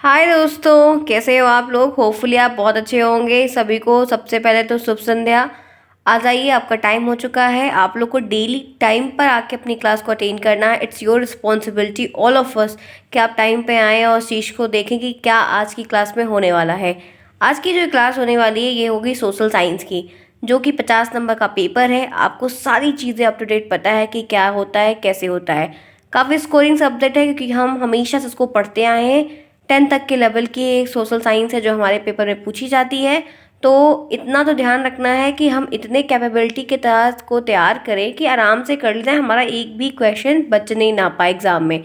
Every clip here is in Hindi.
हाय दोस्तों, कैसे हो आप लोग। होपफुली आप बहुत अच्छे होंगे। सभी को सबसे पहले तो शुभ संध्या। आ जाइए, आपका टाइम हो चुका है। आप लोग को डेली टाइम पर आके अपनी क्लास को अटेंड करना है। It's your responsibility all of us कि आप टाइम पे आएँ और उस चीज़ को देखें कि क्या आज की क्लास में होने वाला है। आज की जो क्लास होने वाली है ये होगी सोशल साइंस की, जो कि 50 नंबर का पेपर है। आपको सारी चीज़ें अप टू डेट पता है कि क्या होता है, कैसे होता है। काफ़ी स्कोरिंग सब्जेक्ट है क्योंकि हम हमेशा से इसको पढ़ते आए हैं। 10 तक के लेवल की एक सोशल साइंस है जो हमारे पेपर में पूछी जाती है। तो इतना तो ध्यान रखना है कि हम इतने कैपेबिलिटी के तहत को तैयार करें कि आराम से कर लेते हैं, हमारा एक भी क्वेश्चन बचने ना पाए एग्ज़ाम में।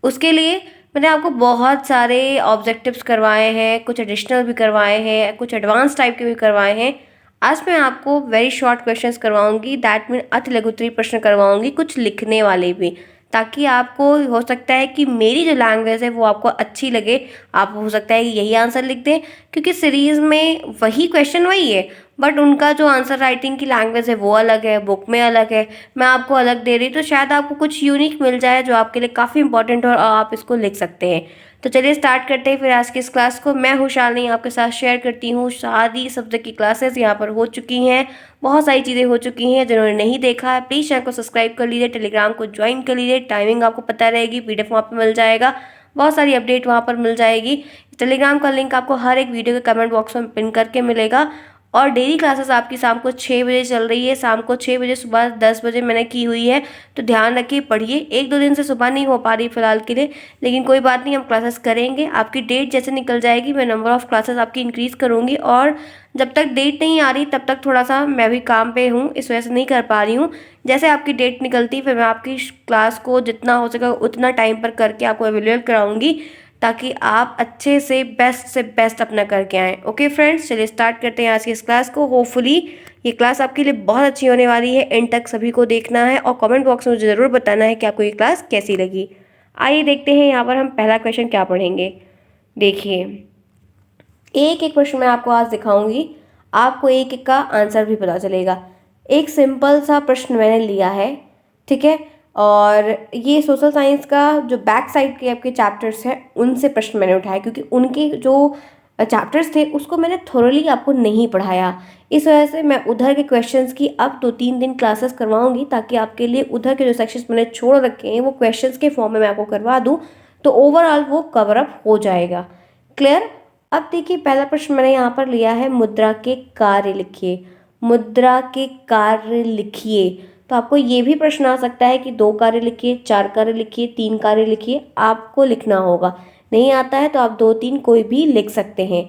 उसके लिए मैंने आपको बहुत सारे ऑब्जेक्टिव्स करवाए हैं, कुछ एडिशनल भी करवाए हैं, कुछ एडवांस टाइप के भी करवाए हैं। आज मैं आपको वेरी शॉर्ट क्वेश्चंस करवाऊंगी, दैट मीन अति लघुत्तरीय प्रश्न करवाऊंगी, कुछ लिखने वाले भी, ताकि आपको हो सकता है कि मेरी जो लैंग्वेज है वो आपको अच्छी लगे। आप हो सकता है कि यही आंसर लिख दें, क्योंकि सीरीज़ में वही क्वेश्चन वही है, बट उनका जो आंसर राइटिंग की लैंग्वेज है वो अलग है, बुक में अलग है, मैं आपको अलग दे रही हूँ। तो शायद आपको कुछ यूनिक मिल जाए जो आपके लिए काफ़ी इंपॉर्टेंट हो और आप इसको लिख सकते हैं। तो चलिए स्टार्ट करते हैं फिर आज की इस क्लास को। मैं हूँ शालिनी, आपके साथ शेयर करती हूँ सारी सब्जेक्ट की क्लासेस यहाँ पर हो चुकी हैं। बहुत सारी चीज़ें हो चुकी हैं। जिन्होंने नहीं देखा है प्लीज़ चैनल को सब्सक्राइब कर लीजिए, टेलीग्राम को ज्वाइन कर लीजिए। टाइमिंग आपको पता रहेगी, पीडीएफ वहाँ पर मिल जाएगा, बहुत सारी अपडेट वहाँ पर मिल जाएगी। टेलीग्राम का लिंक आपको हर एक वीडियो के कमेंट बॉक्स में पिन करके मिलेगा। और डेली क्लासेस आपकी शाम को 6 बजे चल रही है, शाम को 6 बजे, सुबह 10 बजे मैंने की हुई है। तो ध्यान रखिए, पढ़िए। एक दो दिन से सुबह नहीं हो पा रही फिलहाल के लिए, लेकिन कोई बात नहीं, हम क्लासेस करेंगे। आपकी डेट जैसे निकल जाएगी मैं नंबर ऑफ़ क्लासेस आपकी इंक्रीज़ करूँगी। और जब तक डेट नहीं आ रही तब तक थोड़ा सा मैं भी काम पे हूँ, इस वजह से नहीं कर पा रही हूँ। जैसे आपकी डेट निकलती फिर मैं आपकी क्लास को जितना हो सके उतना टाइम पर करके आपको अवेलेबल कराऊंगी, ताकि आप अच्छे से बेस्ट अपना करके आएँ। ओके फ्रेंड्स, चलिए स्टार्ट करते हैं आज की इस क्लास को। होपफुली ये क्लास आपके लिए बहुत अच्छी होने वाली है। एंड तक सभी को देखना है और कमेंट बॉक्स में मुझे ज़रूर बताना है कि आपको ये क्लास कैसी लगी। आइए देखते हैं यहाँ पर हम पहला क्वेश्चन क्या पढ़ेंगे। देखिए, एक एक प्रश्न मैं आपको आज दिखाऊंगी, आपको एक एक का आंसर भी पता चलेगा। एक सिंपल सा प्रश्न मैंने लिया है, ठीक है। और ये सोशल साइंस का जो बैक साइड के आपके चैप्टर्स हैं उनसे प्रश्न मैंने उठाए, क्योंकि उनके जो चैप्टर्स थे उसको मैंने थोरली आपको नहीं पढ़ाया। इस वजह से मैं उधर के क्वेश्चंस की अब 2-3 दिन क्लासेस करवाऊंगी, ताकि आपके लिए उधर के जो सेक्शंस मैंने छोड़ रखे हैं वो क्वेश्चंस के फॉर्म में मैं आपको करवा दूँ, तो ओवरऑल वो कवर अप हो जाएगा। क्लियर। अब देखिए, पहला प्रश्न मैंने यहाँ पर लिया है, मुद्रा के कार्य लिखिए। मुद्रा के कार्य लिखिए। तो आपको ये भी प्रश्न आ सकता है कि 2 कार्य लिखिए, 4 कार्य लिखिए, 3 कार्य लिखिए, आपको लिखना होगा। नहीं आता है तो आप 2-3 कोई भी लिख सकते हैं।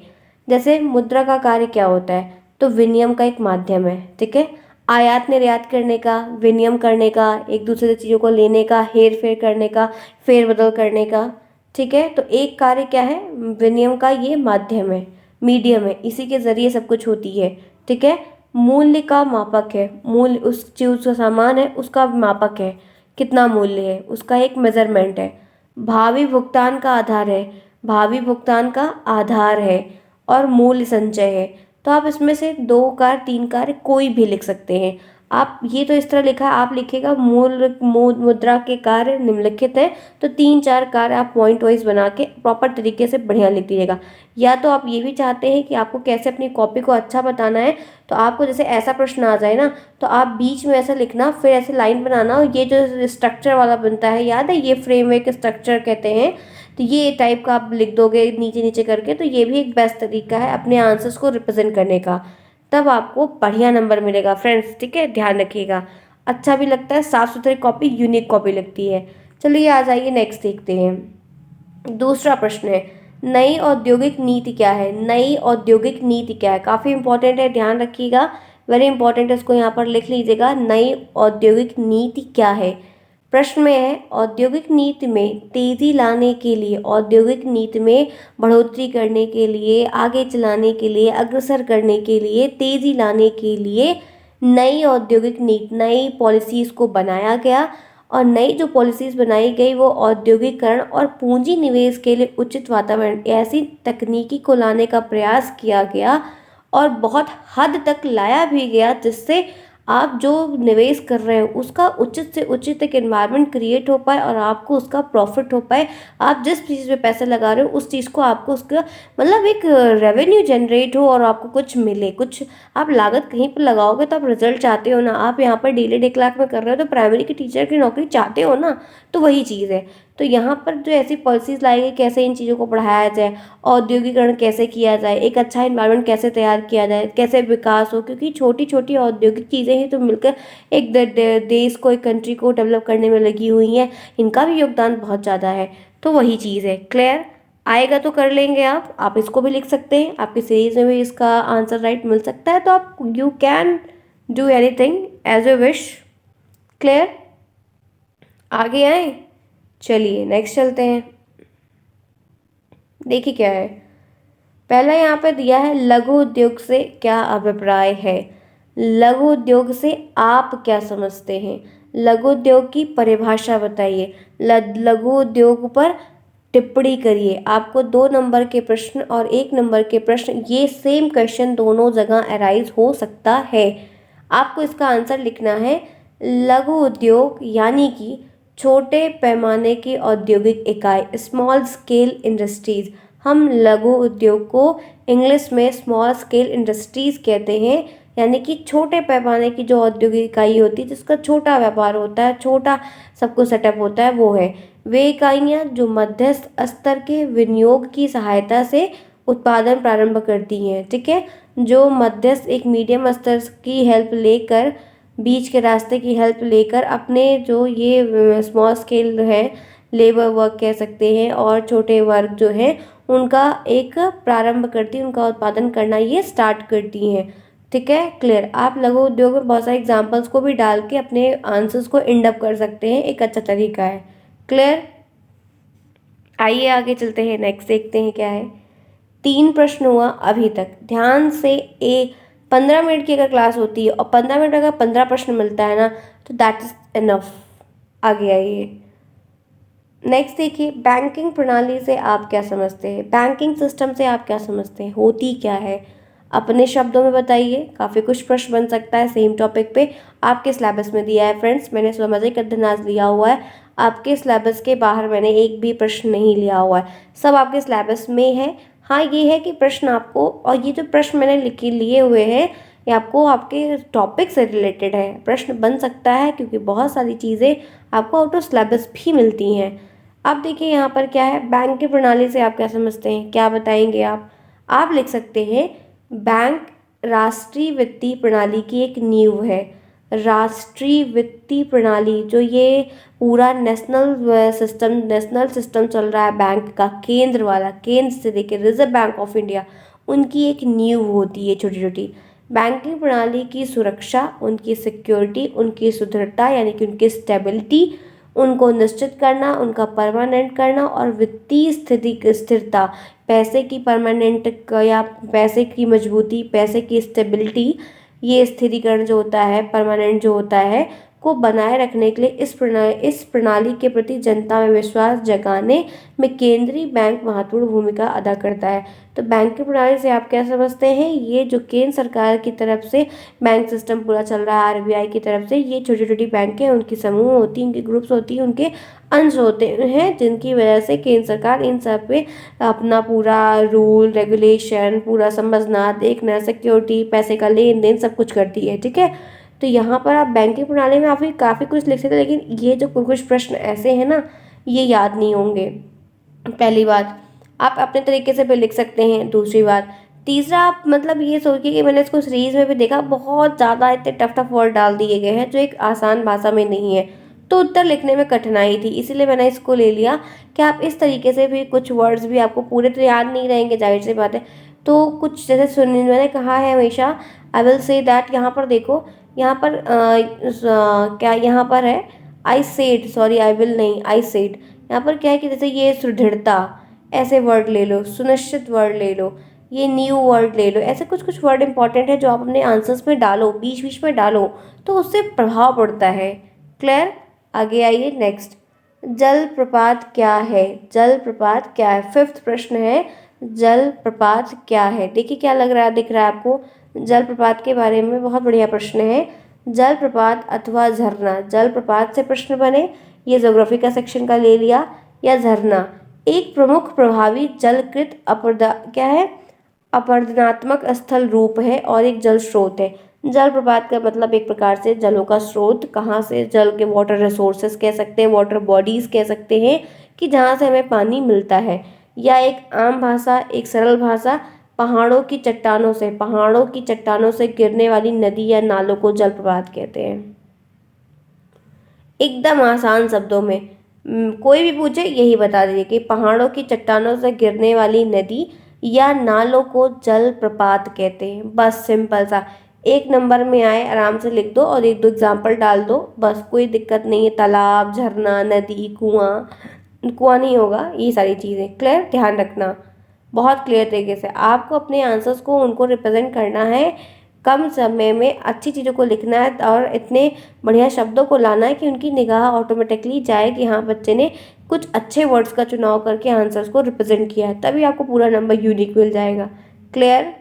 जैसे मुद्रा का कार्य क्या होता है, तो विनिमय का एक माध्यम है, ठीक है। आयात निर्यात करने का, विनिमय करने का, एक दूसरे से चीज़ों को लेने का, हेर फेर करने का, फेरबदल करने का, ठीक है। तो एक कार्य क्या है, विनिमय का ये माध्यम है, मीडियम है, इसी के जरिए सब कुछ होती है, ठीक है। मूल्य का मापक है, मूल्य उस चीज का सामान है उसका मापक है, कितना मूल्य है उसका एक मेजरमेंट है। भावी भुगतान का आधार है, भावी भुगतान का आधार है। और मूल्य संचय है। तो आप इसमें से 2 कार्य 3 कार्य कोई भी लिख सकते हैं। आप ये तो इस तरह लिखा है, आप लिखेगा मुद्रा के कार्य निम्नलिखित है, तो 3-4 कार्य आप पॉइंट वाइज बना के प्रॉपर तरीके से बढ़िया लिख दीजिएगा। या तो आप ये भी चाहते हैं कि आपको कैसे अपनी कॉपी को अच्छा बताना है, तो आपको जैसे ऐसा प्रश्न आ जाए ना, तो आप बीच में ऐसा लिखना, फिर ऐसे लाइन बनाना, और ये जो स्ट्रक्चर वाला बनता है, याद है, ये फ्रेमवर्क स्ट्रक्चर कहते हैं। तो ये टाइप का आप लिख दोगे नीचे नीचे करके, तो ये भी एक बेस्ट तरीका है अपने आंसर्स को रिप्रेजेंट करने का। तब आपको बढ़िया नंबर मिलेगा फ्रेंड्स, ठीक है, ध्यान रखिएगा। अच्छा भी लगता है, साफ सुथरी कॉपी यूनिक कॉपी लगती है। चलिए आ जाइए, नेक्स्ट देखते हैं। दूसरा प्रश्न है, नई औद्योगिक नीति क्या है। नई औद्योगिक नीति क्या है, काफ़ी इंपॉर्टेंट है, ध्यान रखिएगा, वेरी इंपॉर्टेंट है, इसको यहाँ पर लिख लीजिएगा। नई औद्योगिक नीति क्या है। प्रश्न में है, औद्योगिक नीति में तेजी लाने के लिए, औद्योगिक नीति में बढ़ोतरी करने के लिए, आगे चलाने के लिए, अग्रसर करने के लिए, तेजी लाने के लिए नई औद्योगिक नीति, नई पॉलिसीज को बनाया गया। और नई जो पॉलिसीज बनाई गई वो औद्योगिकरण और पूंजी निवेश के लिए उचित वातावरण, ऐसी तकनीकी को लाने का प्रयास किया गया, और बहुत हद तक लाया भी गया, जिससे आप जो निवेश कर रहे हो उसका उचित से उचित एक एनवायरनमेंट क्रिएट हो पाए और आपको उसका प्रॉफिट हो पाए। आप जिस चीज़ पे पैसे लगा रहे हो उस चीज़ को आपको उसका मतलब एक रेवेन्यू जनरेट हो और आपको कुछ मिले। कुछ आप लागत कहीं पर लगाओगे तो आप रिजल्ट चाहते हो ना। आप यहाँ पर डेली 1.5 लाख में कर रहे हो तो प्राइमरी की टीचर की नौकरी चाहते हो ना। तो वही चीज़ है। तो यहाँ पर जो ऐसी पॉलिसीज़ लाई गई कैसे इन चीज़ों को बढ़ाया जाए, औद्योगिकरण कैसे किया जाए, एक अच्छा इन्वायरमेंट कैसे तैयार किया जाए, कैसे विकास हो, क्योंकि छोटी छोटी औद्योगिक चीज़ें ही तो मिलकर एक देश को, एक कंट्री को डेवलप करने में लगी हुई हैं। इनका भी योगदान बहुत ज़्यादा है। तो वही चीज़ है। क्लियर? आएगा तो कर लेंगे आप इसको भी लिख सकते हैं, आपकी सीरीज में भी इसका आंसर राइट मिल सकता है। तो आप you can do anything as you wish. Clear? आगे आए, चलिए नेक्स्ट चलते हैं। देखिए क्या है। पहला यहाँ पे दिया है लघु उद्योग से क्या अभिप्राय है। लघु उद्योग से आप क्या समझते हैं। लघु उद्योग की परिभाषा बताइए। लघु उद्योग पर टिप्पणी करिए। आपको 2 नंबर के प्रश्न और 1 नंबर के प्रश्न, ये सेम क्वेश्चन दोनों जगह अराइज हो सकता है। आपको इसका आंसर लिखना है लघु उद्योग यानी कि छोटे पैमाने की औद्योगिक इकाई, स्मॉल स्केल इंडस्ट्रीज। हम लघु उद्योग को इंग्लिश में स्मॉल स्केल इंडस्ट्रीज कहते हैं, यानी कि छोटे पैमाने की जो औद्योगिक इकाई होती है जिसका छोटा व्यापार होता है, छोटा सब कुछ सेटअप होता है, वो है वे इकाइयाँ जो मध्यस्थ स्तर के विनियोग की सहायता से उत्पादन प्रारंभ करती हैं। ठीक है, जो मध्यस्थ एक मीडियम स्तर की हेल्प लेकर, बीच के रास्ते की हेल्प लेकर अपने जो ये स्मॉल स्केल है, लेबर वर्क कह सकते हैं, और छोटे वर्क जो है उनका एक प्रारंभ करती हैं, उनका उत्पादन करना ये स्टार्ट करती हैं। ठीक है, क्लियर? आप लघु उद्योग में बहुत सारे एग्जांपल्स को भी डाल के अपने आंसर्स को एंड अप कर सकते हैं, एक अच्छा तरीका है। क्लियर? आइए आगे चलते हैं, नेक्स्ट देखते हैं क्या है। 3 प्रश्न हुआ अभी तक, ध्यान से। 15 मिनट की अगर क्लास होती है और 15 मिनट अगर 15 प्रश्न मिलता है ना, तो दैट इज इनफ। आगे आइए, नेक्स्ट देखिए। बैंकिंग प्रणाली से आप क्या समझते हैं। बैंकिंग सिस्टम से आप क्या समझते हैं, होती क्या है, अपने शब्दों में बताइए। काफ़ी कुछ प्रश्न बन सकता है सेम टॉपिक पे। आपके सिलेबस में दिया है फ्रेंड्स, मैंने सामाजिक अध्ययन आज लिया हुआ है। आपके सिलेबस के बाहर मैंने एक भी प्रश्न नहीं लिया हुआ है, सब आपके सिलेबस में है। हाँ, ये है कि प्रश्न आपको, और ये जो प्रश्न मैंने लिखे लिए हुए हैं ये आपको आपके टॉपिक से रिलेटेड है, प्रश्न बन सकता है, क्योंकि बहुत सारी चीज़ें आपको आउट ऑफ सिलेबस भी मिलती हैं। अब देखिए यहाँ पर क्या है, बैंक की प्रणाली से आप क्या समझते हैं, क्या बताएंगे आप लिख सकते हैं बैंक राष्ट्रीय वित्तीय प्रणाली की एक नींव है। राष्ट्रीय वित्तीय प्रणाली, जो ये पूरा नेशनल सिस्टम चल रहा है बैंक का, केंद्र वाला, केंद्र से लेकर रिजर्व बैंक ऑफ इंडिया, उनकी एक नींव होती है छोटी छोटी। बैंकिंग प्रणाली की सुरक्षा, उनकी सिक्योरिटी, उनकी सुदृढ़ता यानी कि उनकी स्टेबिलिटी, उनको निश्चित करना, उनका परमानेंट करना, और वित्तीय स्थिति की स्थिरता, पैसे की परमानेंट या पैसे की मजबूती, पैसे की स्टेबिलिटी, ये स्थिरीकरण जो होता है, परमानेंट जो होता है, को बनाए रखने के लिए इस प्रणाली के प्रति जनता में विश्वास जगाने में केंद्रीय बैंक महत्वपूर्ण भूमिका अदा करता है। तो बैंक की प्रणाली से आप क्या समझते हैं, ये जो केंद्र सरकार की तरफ से बैंक सिस्टम पूरा चल रहा है, आरबीआई की तरफ से, ये छोटी छोटी बैंकें, उनकी समूह होती हैं, उनकी ग्रुप्स होती हैं, उनके अंश होते हैं, जिनकी वजह से केंद्र सरकार इन सब पे अपना पूरा रूल रेगुलेशन पूरा समझना, देखना, सिक्योरिटी, पैसे का लेन देन सब कुछ करती है। ठीक है, तो यहाँ पर आप बैंकिंग प्रणाली में आप काफ़ी कुछ लिख सकते हैं, लेकिन ये जो कुछ प्रश्न ऐसे हैं ना, ये याद नहीं होंगे। पहली बात, आप अपने तरीके से भी लिख सकते हैं। दूसरी बात, तीसरा, आप मतलब ये सोचिए कि मैंने इसको सीरीज में भी देखा, बहुत ज़्यादा इतने टफ टफ वर्ड डाल दिए गए हैं जो एक आसान भाषा में नहीं है, तो उत्तर लिखने में कठिनाई थी, इसीलिए मैंने इसको ले लिया कि आप इस तरीके से भी, कुछ वर्ड्स भी आपको पूरे तो याद नहीं रहेंगे, जाहिर सी बात है, तो कुछ जैसे सुनिए, मैंने कहा है हमेशा, आई विल से दैट। यहाँ पर देखो, यहाँ पर क्या यहाँ पर है, I said, sorry I will नहीं, आई सेड। यहाँ पर क्या है कि जैसे ये सुदृढ़ता, ऐसे वर्ड ले लो, सुनिश्चित वर्ड ले लो, ये न्यू वर्ड ले लो, ऐसे कुछ कुछ वर्ड इंपॉर्टेंट है जो आप अपने आंसर्स में डालो, बीच बीच में डालो, तो उससे प्रभाव पड़ता है। क्लियर? आगे आइए, नेक्स्ट। जलप्रपात क्या है, जलप्रपात क्या है, 5th प्रश्न है, जलप्रपात क्या है। देखिए क्या लग रहा है, दिख रहा है आपको, जलप्रपात के बारे में बहुत बढ़िया प्रश्न है। जलप्रपात अथवा झरना, जलप्रपात से प्रश्न बने, ये ज्योग्राफी का सेक्शन का ले लिया, या झरना एक प्रमुख प्रभावी जलकृत क्या है, अपरदनात्मक स्थल रूप है और एक जल स्रोत है। जलप्रपात का मतलब एक प्रकार से जलों का स्रोत, कहाँ से, जल के वाटर रिसोर्सेस कह सकते हैं, वाटर बॉडीज कह सकते हैं कि जहाँ से हमें पानी मिलता है। या एक आम भाषा, एक सरल भाषा, पहाड़ों की चट्टानों से गिरने वाली नदी या नालों को जलप्रपात कहते हैं। एकदम आसान शब्दों में कोई भी पूछे यही बता दीजिए कि पहाड़ों की चट्टानों से गिरने वाली नदी या नालों को जलप्रपात कहते हैं। बस सिंपल सा, एक नंबर में आए आराम से लिख दो और एक दो एग्जाम्पल डाल दो, बस कोई दिक्कत नहीं है। तालाब, झरना, नदी, कुआं, कुआं नहीं होगा, ये सारी चीज़ें क्लियर, ध्यान रखना बहुत क्लियर तरीके से। आपको अपने आंसर्स को उनको रिप्रेजेंट करना है, कम समय में अच्छी चीज़ों को लिखना है और इतने बढ़िया शब्दों को लाना है कि उनकी निगाह ऑटोमेटिकली जाए कि हाँ बच्चे ने कुछ अच्छे वर्ड्स का चुनाव करके आंसर्स को रिप्रेजेंट किया है, तभी आपको पूरा नंबर यूनिक मिल जाएगा। क्लियर,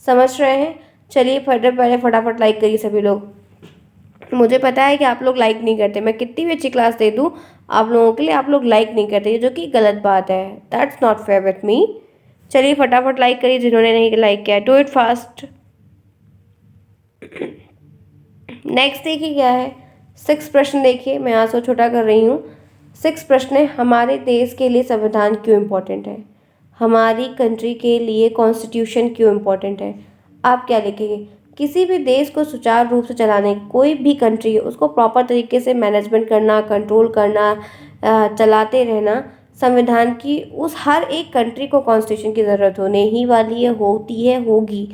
समझ रहे हैं? चलिए पहले फटाफट लाइक करिए सभी लोग। मुझे पता है कि आप लोग लाइक नहीं करते, मैं कितनी भी अच्छी क्लास दे दूँ आप लोगों के लिए, आप लोग लाइक नहीं करते, जो कि गलत बात है। That's not fair with me. चलिए फटाफट लाइक करिए जिन्होंने नहीं लाइक किया, डू इट फास्ट। नेक्स्ट देखिए क्या है, 6 प्रश्न देखिए, मैं आंसर छोटा कर रही हूँ। 6 प्रश्न है, हमारे देश के लिए संविधान क्यों इम्पोर्टेंट है, हमारी कंट्री के लिए कॉन्स्टिट्यूशन क्यों इम्पोर्टेंट है। आप क्या लिखेंगे? किसी भी देश को सुचारू रूप से चलाने, कोई भी कंट्री है उसको प्रॉपर तरीके से मैनेजमेंट करना, कंट्रोल करना, चलाते रहना, संविधान की उस हर एक कंट्री को कॉन्स्टिट्यूशन की ज़रूरत होने ही वाली है, होती है, होगी।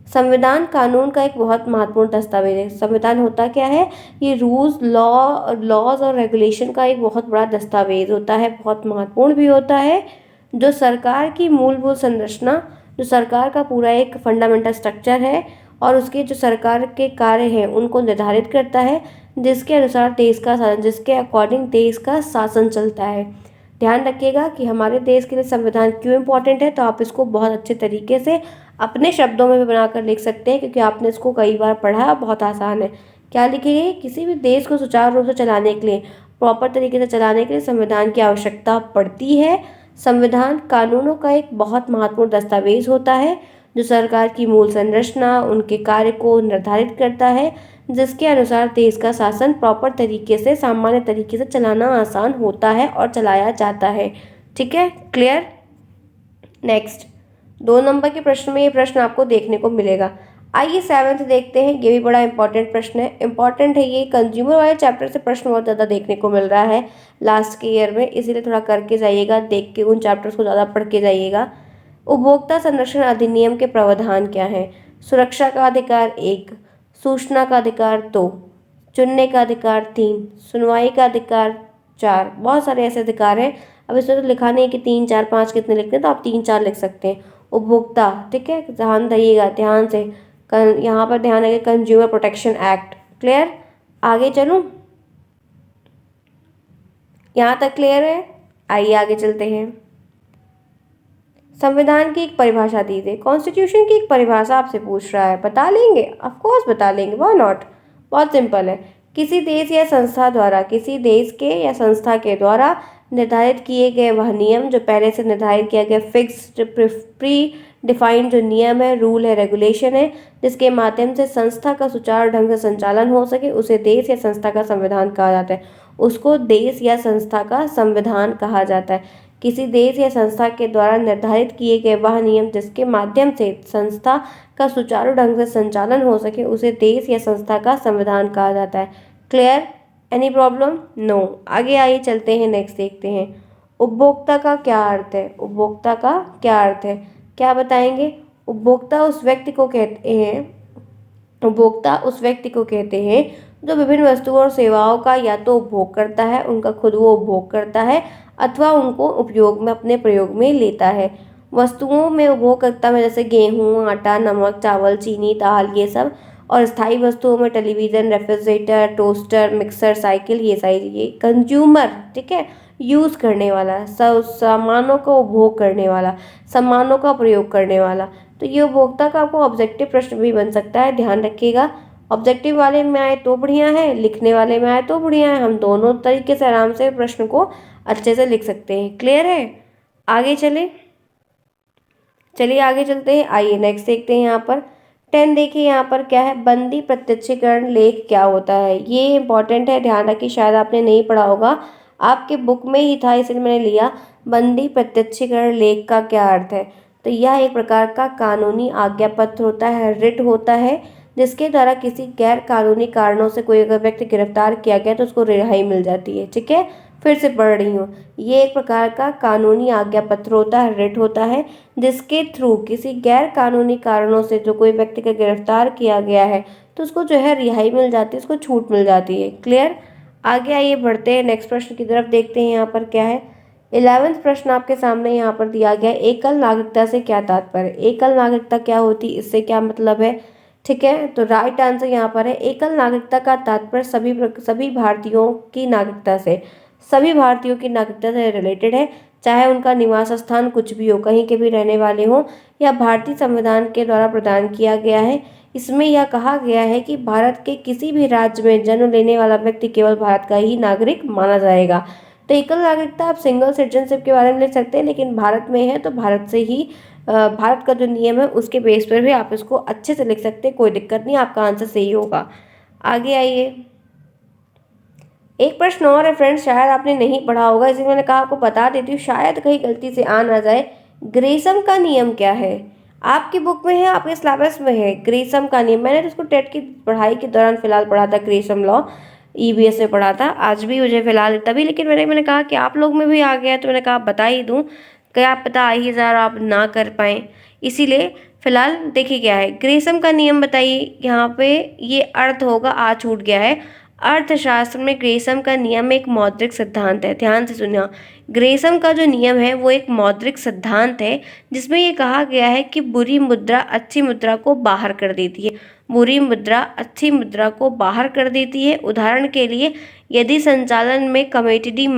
संविधान कानून का एक बहुत महत्वपूर्ण दस्तावेज है। संविधान होता क्या है? ये रूल्स, लॉज और रेगुलेशन का एक बहुत बड़ा दस्तावेज होता है, बहुत महत्वपूर्ण भी होता है, जो सरकार की मूलभूत संरचना, जो सरकार का पूरा एक फंडामेंटल स्ट्रक्चर है और उसके जो सरकार के कार्य हैं उनको निर्धारित करता है, जिसके अनुसार देश का शासन, जिसके अकॉर्डिंग देश का शासन चलता है। ध्यान रखिएगा कि हमारे देश के लिए संविधान क्यों इम्पोर्टेंट है, तो आप इसको बहुत अच्छे तरीके से अपने शब्दों में भी बनाकर लिख सकते हैं, क्योंकि आपने इसको कई बार पढ़ा है, बहुत आसान है। क्या लिखेंगे? किसी भी देश को सुचारू रूप से चलाने के लिए, प्रॉपर तरीके से चलाने के लिए संविधान की आवश्यकता पड़ती है। संविधान कानूनों का एक बहुत महत्वपूर्ण दस्तावेज होता है, जो सरकार की मूल संरचना, उनके कार्य को निर्धारित करता है, जिसके अनुसार देश का शासन प्रॉपर तरीके से, सामान्य तरीके से चलाना आसान होता है और चलाया जाता है। ठीक है, क्लियर। नेक्स्ट 2 नंबर के प्रश्न में ये प्रश्न आपको देखने को मिलेगा। आइए 7th देखते हैं, ये भी बड़ा इंपॉर्टेंट प्रश्न है। इंपॉर्टेंट है ये, कंज्यूमर वाले चैप्टर से प्रश्न बहुत ज़्यादा देखने को मिल रहा है लास्ट के ईयर में, इसीलिए थोड़ा करके जाइएगा, देख के उन चैप्टर्स को ज़्यादा पढ़ के जाइएगा। उपभोक्ता संरक्षण अधिनियम के प्रावधान क्या है? सुरक्षा का अधिकार 1, सूचना का अधिकार 2, चुनने का अधिकार 3, सुनवाई का अधिकार 4। बहुत सारे ऐसे अधिकार हैं, अब इसमें तो लिखा नहीं है कि 3, 4, 5 कितने लिखते हैं, तो आप 3, 4 लिख सकते हैं। उपभोक्ता, ठीक है, ध्यान दीजिएगा, ध्यान से, यहाँ पर ध्यान रखिए, कंज्यूमर प्रोटेक्शन एक्ट। क्लियर, आगे चलूँ? यहाँ तक क्लियर है? आइए आगे चलते हैं। संविधान की एक परिभाषा दीजिए। कॉन्स्टिट्यूशन की एक परिभाषा आपसे पूछ रहा है, बता लेंगे? ऑफ कोर्स बता लेंगे, व्हाई नॉट। बहुत सिंपल है, किसी देश या संस्था द्वारा, किसी देश के या संस्था के द्वारा निर्धारित किए गए वह नियम, जो पहले से निर्धारित किया गया फिक्स्ड प्री डिफाइंड जो नियम है, रूल है, रेगुलेशन है, जिसके माध्यम से संस्था का सुचारू ढंग से संचालन हो सके, उसे देश या संस्था का संविधान कहा जाता है। उसको देश या संस्था का संविधान कहा जाता है। किसी देश या संस्था के द्वारा निर्धारित किए गए वह नियम, जिसके माध्यम से संस्था का सुचारू ढंग से संचालन हो सके, उसे देश या संस्था का संविधान कहा जाता है। क्लियर? Any problem? नो। आगे आइए चलते हैं, नेक्स्ट देखते हैं। उपभोक्ता का क्या अर्थ है? उपभोक्ता का क्या अर्थ है, क्या बताएंगे? उपभोक्ता उस व्यक्ति को कहते हैं, उपभोक्ता उस व्यक्ति को कहते हैं जो विभिन्न वस्तुओं और सेवाओं का या तो उपभोग करता है, उनका खुद वो उपभोग करता है, अथवा उनको उपयोग में, अपने प्रयोग में लेता है। वस्तुओं में उपभोगकर्ता में जैसे गेहूँ, आटा, नमक, चावल, चीनी, दाल, ये सब। और स्थायी वस्तुओं में television, refrigerator, toaster, mixer, cycle, ये सारी चीज़ें। कंज्यूमर, ठीक है, यूज़ करने वाला, सामानों का उपभोग करने वाला, सामानों का प्रयोग करने वाला। तो ये उपभोक्ता का आपको ऑब्जेक्टिव प्रश्न भी बन सकता है, ध्यान रखिएगा। ऑब्जेक्टिव वाले में आए तो बढ़िया है, लिखने वाले में आए तो बढ़िया है। हम दोनों तरीके से आराम से प्रश्न को अच्छे से लिख सकते हैं। क्लियर है? आगे चलिए आगे चलते हैं। आइए नेक्स्ट देखते हैं। यहाँ पर 10 देखिए, यहाँ पर क्या है, बंदी प्रत्यक्षीकरण लेख क्या होता है। ये इंपॉर्टेंट है, ध्यान रखिए, शायद आपने नहीं पढ़ा होगा, आपके बुक में ही था इसलिए मैंने लिया। बंदी प्रत्यक्षीकरण लेख का क्या अर्थ है? तो यह एक प्रकार का कानूनी आज्ञा पत्र होता है, रिट होता है, जिसके द्वारा किसी गैर कानूनी कारणों से कोई अगर व्यक्ति गिरफ्तार किया गया तो उसको रिहाई मिल जाती है। ठीक है, फिर से पढ़ रही हूँ। ये एक प्रकार का कानूनी आज्ञा पत्र होता है, रिट होता है, जिसके थ्रू किसी गैर कानूनी कारणों से जो कोई व्यक्ति का गिरफ्तार किया गया है तो उसको जो है रिहाई मिल जाती है, उसको छूट मिल जाती है। क्लियर? आगे आइए बढ़ते हैं, नेक्स्ट प्रश्न की तरफ देखते हैं। यहाँ पर क्या है, 11वां प्रश्न आपके सामने यहाँ पर दिया गया है, एकल नागरिकता से क्या तात्पर्य? एकल नागरिकता क्या होती है, इससे क्या मतलब है? ठीक है, तो राइट आंसर यहाँ पर है, एकल नागरिकता का तात्पर्य सभी भारतीयों की नागरिकता से, सभी भारतीयों की नागरिकता से रिलेटेड है, चाहे उनका निवास स्थान कुछ भी हो, कहीं के भी रहने वाले हों, या भारतीय संविधान के द्वारा प्रदान किया गया है। इसमें यह कहा गया है कि भारत के किसी भी राज्य में जन्म लेने वाला व्यक्ति केवल भारत का ही नागरिक माना जाएगा। तो एकल नागरिकता आप सिंगल सिटीजनशिप के बारे में लिख सकते हैं, लेकिन भारत में है तो भारत से ही भारत का जो नियम है उसके बेस पर भी आप इसको अच्छे से लिख सकते हैं, कोई दिक्कत नहीं, आपका आंसर सही होगा। आगे आइए, एक प्रश्न और है फ्रेंड्स, शायद आपने नहीं पढ़ा होगा, इसलिए मैंने कहा आपको बता देती हूँ, शायद कहीं गलती से आ ना जाए। ग्रेसम का नियम क्या है? आपकी बुक में है, आपके सिलेबस में है ग्रेसम का नियम। मैंने तो उसको टेट की पढ़ाई के दौरान फिलहाल पढ़ा था, ग्रेसम लॉ ईबीएस में पढ़ा था, आज भी मुझे फिलहाल तभी, लेकिन मैंने कहा कि आप लोग में भी आ गया तो मैंने कहा बता ही दूँ, क्या पता आ ही ज़रा आप ना कर पाएँ, इसीलिए फिलहाल देखिए क्या है ग्रेसम का नियम, बताइए। यहाँ पे ये अर्थ होगा आ छूट गया है। अर्थशास्त्र में ग्रेसम का नियम एक मौद्रिक सिद्धांत है, ध्यान से सुनिए। ग्रेसम का जो नियम है वो एक मौद्रिक सिद्धांत है, जिसमें ये कहा गया है कि बुरी मुद्रा अच्छी मुद्रा को बाहर कर देती है, बुरी मुद्रा अच्छी मुद्रा को बाहर कर देती है। उदाहरण के लिए, यदि संचालन में कमोडिटी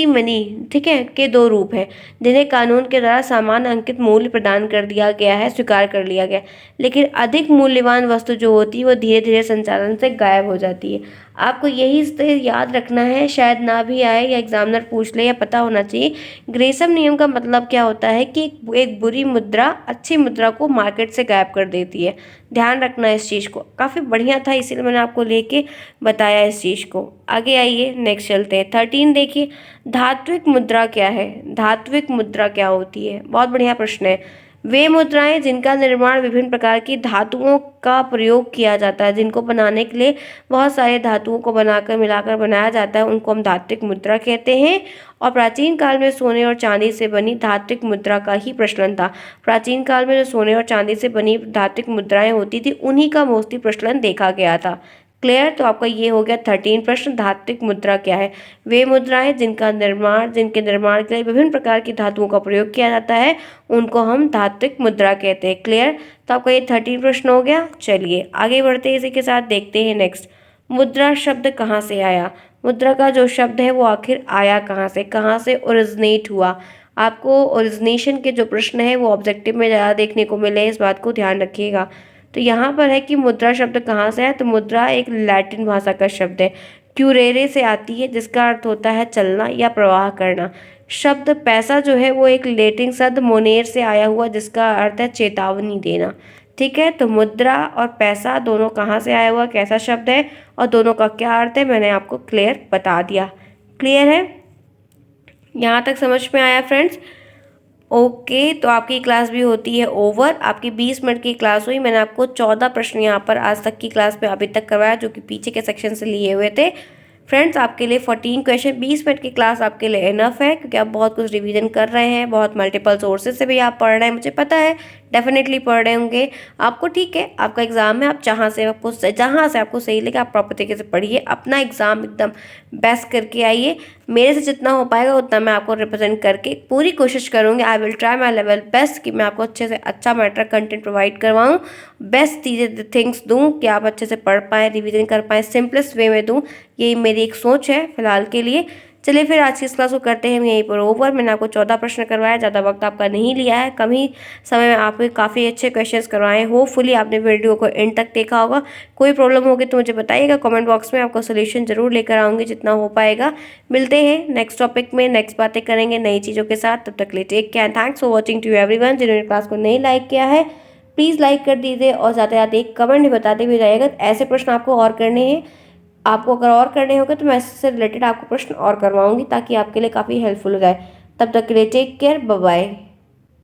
मनी, ठीक है, के दो रूप हैं, जिन्हें कानून के द्वारा समान अंकित मूल्य प्रदान कर दिया गया है, स्वीकार कर लिया गया, लेकिन अधिक मूल्यवान वस्तु जो होती है वो धीरे धीरे संचालन से गायब हो जाती है। आपको यही से याद रखना है, शायद ना भी आए या एग्जामिनर पूछ ले, या पता होना चाहिए। ग्रेसम नियम का मतलब क्या होता है कि एक बुरी मुद्रा अच्छी मुद्रा को मार्केट से गायब कर देती है। ध्यान रखना इस चीज़ को, काफ़ी बढ़िया था इसीलिए मैंने आपको लेके बताया इस चीज़ को। आगे आइए नेक्स्ट चलते हैं। 13 देखिए, धात्विक मुद्रा क्या है? धात्विक मुद्रा क्या होती है? बहुत बढ़िया प्रश्न है। वे मुद्राएं जिनका निर्माण विभिन्न प्रकार की धातुओं का प्रयोग किया जाता है, जिनको बनाने के लिए बहुत सारे धातुओं को बनाकर मिलाकर बनाया जाता है, उनको हम धात्विक मुद्रा कहते हैं। और प्राचीन काल में सोने और चांदी से बनी धात्विक मुद्रा का ही प्रचलन था। प्राचीन काल में जो सोने और चांदी से बनी धात्विक मुद्राएं होती थी उन्हीं का मोस्टली प्रचलन देखा गया था। क्लियर? तो आपका ये हो गया 13 प्रश्न। धात्विक मुद्रा क्या है? वे मुद्राएं जिनके निर्माण के लिए विभिन्न प्रकार की धातुओं का प्रयोग किया जाता है, उनको हम धात्विक मुद्रा कहते हैं। क्लियर? तो आपका ये 13 प्रश्न हो गया। चलिए आगे बढ़ते हैं, इसी के साथ देखते हैं नेक्स्ट, मुद्रा शब्द कहाँ से आया? मुद्रा का जो शब्द है वो आखिर आया कहाँ से ओरिजिनेट हुआ? आपको ओरिजिनेशन के जो प्रश्न है वो ऑब्जेक्टिव में ज़्यादा देखने को मिले, इस बात को ध्यान रखिएगा। तो यहाँ पर है कि मुद्रा शब्द कहाँ से है, तो मुद्रा एक लैटिन भाषा का शब्द है, क्यूरेरे से आती है, जिसका अर्थ होता है चलना या प्रवाह करना। शब्द पैसा जो है वो एक लैटिन शब्द मोनेर से आया हुआ, जिसका अर्थ है चेतावनी देना। ठीक है, तो मुद्रा और पैसा दोनों कहाँ से आया हुआ, कैसा शब्द है और दोनों का क्या अर्थ है, मैंने आपको क्लियर बता दिया। क्लियर है? यहाँ तक समझ में आया फ्रेंड्स? ओके, तो आपकी क्लास भी होती है ओवर। आपकी 20 मिनट की क्लास हुई, मैंने आपको 14 प्रश्न यहाँ पर आज तक की क्लास में अभी तक करवाया, जो कि पीछे के सेक्शन से लिए हुए थे। फ्रेंड्स आपके लिए 14 क्वेश्चन, 20 मिनट की क्लास आपके लिए इनफ है, क्योंकि आप बहुत कुछ रिवीजन कर रहे हैं, बहुत मल्टीपल सोर्सेज से भी आप पढ़ रहे हैं, मुझे पता है डेफिनेटली पढ़ रहे होंगे आपको। ठीक है, आपका एग्जाम है, आप जहाँ से आपको सही लगे आप प्रॉपर तरीके से पढ़िए, अपना एग्जाम एकदम बेस्ट करके आइए। मेरे से जितना हो पाएगा उतना मैं आपको रिप्रेजेंट करके पूरी कोशिश करूँगी। I will try my level best कि मैं आपको अच्छे से अच्छा मैटर कंटेंट प्रोवाइड करवाऊँ, बेस्ट चीज़ें थिंग्स दूँ कि आप अच्छे से पढ़ पाएँ, रिवीजन कर पाएँ, सिंपलेस्ट वे में दूँ। यही मेरी एक सोच है फिलहाल के लिए। चलिए फिर आज की इस क्लास को करते हैं हम यहीं पर ओवर। मैंने आपको 14 प्रश्न करवाया, ज़्यादा वक्त आपका नहीं लिया है, कम ही समय में आपको काफ़ी अच्छे क्वेश्चंस करवाए। होपफुली आपने वीडियो को एंड तक देखा होगा। कोई प्रॉब्लम होगी तो मुझे बताइएगा कमेंट बॉक्स में, आपका सोल्यूशन जरूर लेकर आऊँगी जितना हो पाएगा। मिलते हैं नेक्स्ट टॉपिक में, नेक्स्ट बातें करेंगे नई चीज़ों के साथ। तब तक के लिए take care, thanks for watching to everyone. जिन्होंने क्लास को नहीं लाइक किया है प्लीज़ लाइक कर दीजिए और ज़्यादा से ज़्यादा एक कमेंट भी बताते भी जाइएगा ऐसे प्रश्न आपको और करने हैं। आपको अगर और करने होंगे तो मैं इससे रिलेटेड आपको प्रश्न और करवाऊंगी ताकि आपके लिए काफ़ी हेल्पफुल हो जाए। तब तक के लिए टेक केयर, बाय बाय।